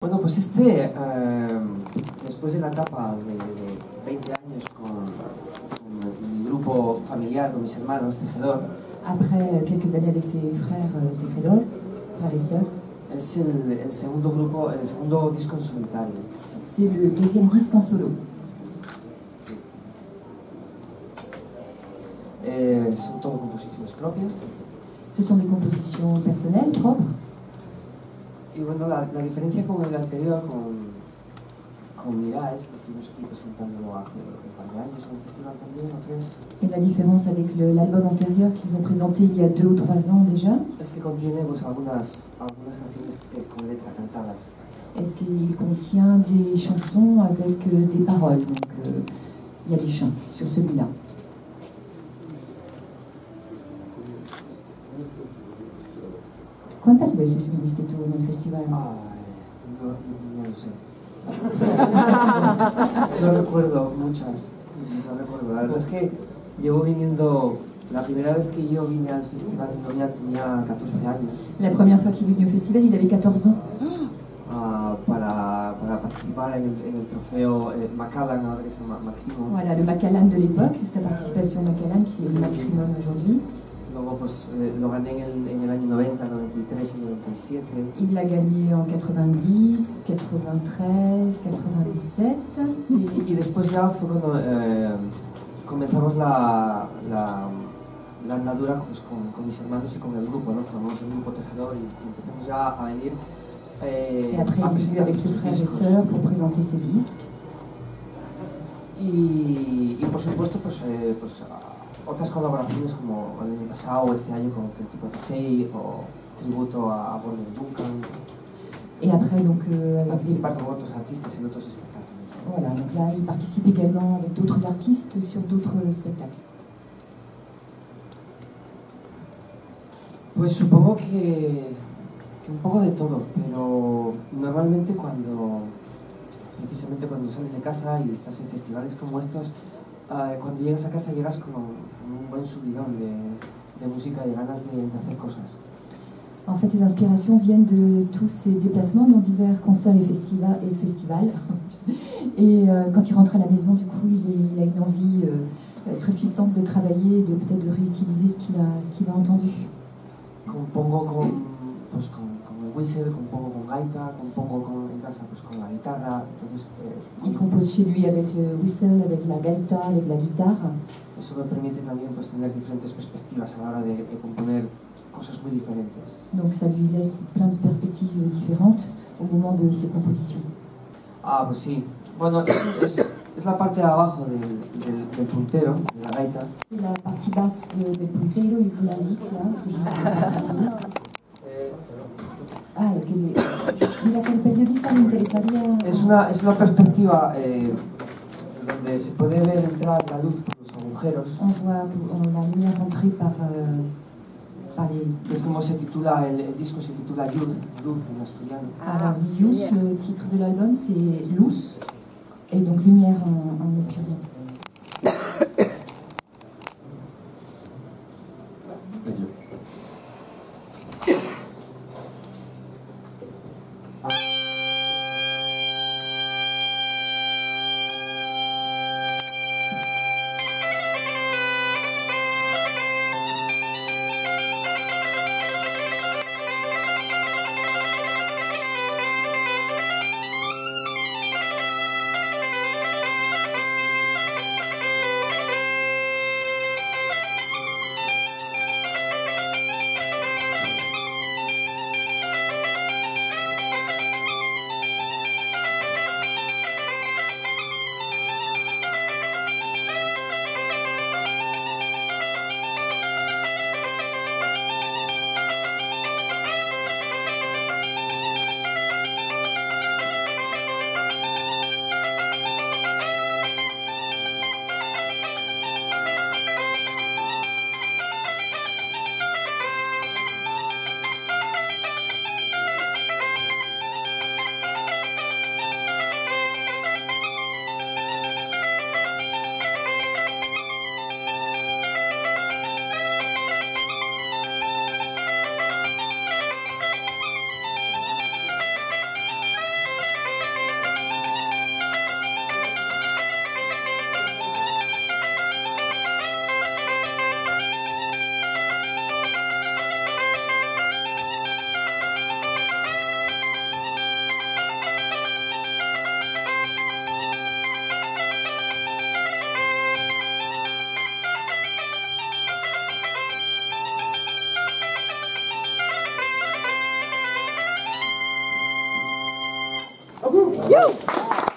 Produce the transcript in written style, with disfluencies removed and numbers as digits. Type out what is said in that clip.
Bueno, pues después de la etapa de 20 años con mi grupo familiar, con mis hermanos, Tejedor, Après quelques années avec ses frères Tejedor, frères et sœurs, es el segundo disco en solitario. c'est le deuxième disque en solo. Son todo composiciones propias. Ce sont des compositions personnelles, propres. Y bueno, la diferencia con el anterior, con Miraes, que estuvimos aquí presentándolo hace un par de años en el festival también, o 3. Et la différence avec l'album antérieur qu'ils ont présenté il y a 2 ou 3 ans déjà, Es que contiene pues, algunas canciones con letra cantadas. est-ce qu'il contient des chansons avec des paroles. Donc il y a des chants sur celui-là. ¿Cuántas veces viniste tú en el festival? No lo sé. No recuerdo muchas, no recuerdo. La verdad es que llevo viniendo, la primera vez que yo vine al festival de Novia tenía 14 años. La première fois qu'il est venu au festival, il avait 14 ans. Para participar en el trofeo Macallan, ahora que se llama Macrimon. Voilà, le Macallan de l'époque, sa participation Macallan, qui est le Macrimon aujourd'hui. Luego pues lo gané en el año 90, 93 y 97. Il l'a gagné en 90, 93, 97. Y después ya fue cuando comenzamos la andadura pues, con mis hermanos y con el grupo, ¿no? Formamos el grupo Tejedor y empezamos ya a venir Et après, il est venu avec ses frères et sœurs pour présenter ses disques. Y por supuesto, pues otras colaboraciones como el año pasado o este año con el tipo de Sei o tributo a Gordon Duncan. Et après, donc, participar con otros artistas en otros espectáculos. Voilà, donc là, il participe également avec d'autres artistes sur d'autres spectacles. Pues supongo que un poco de todo, pero normalmente precisamente cuando sales de casa y estás en festivales como estos, cuando llegas a casa llegas con un buen subidón de música y ganas de hacer cosas. En fait, ses inspirations viennent de tous ses déplacements dans divers concerts et festivals. Et quand il rentre à la maison, du coup, il a une envie très puissante de travailler, de peut-être de réutiliser ce qu'il a entendu. Compongo con el whistle, compongo con gaita, compongo en casa pues, con la guitarra. Entonces, il compose chez lui avec le whistle, avec la gaita, avec la guitare. Eso me permite también pues, tener diferentes perspectivas a la hora de componer cosas muy diferentes. Donc ça lui laisse plein de perspectives différentes au moment de ses compositions. Ah, pues sí. Bueno, es la parte de abajo del puntero, de la gaita. C'est la partie basse del puntero, il vous l'indique là, parce que je ne sais pas. Mira que el periodista le interesaría... Es una perspectiva donde se puede ver entrar la luz por los agujeros. On voit la lumière rentrer par les... Es como se titula, el disco se titula Luz en asturiano. Alors, Luz, le titre de l'album, c'est Luz, et donc lumière en asturien. You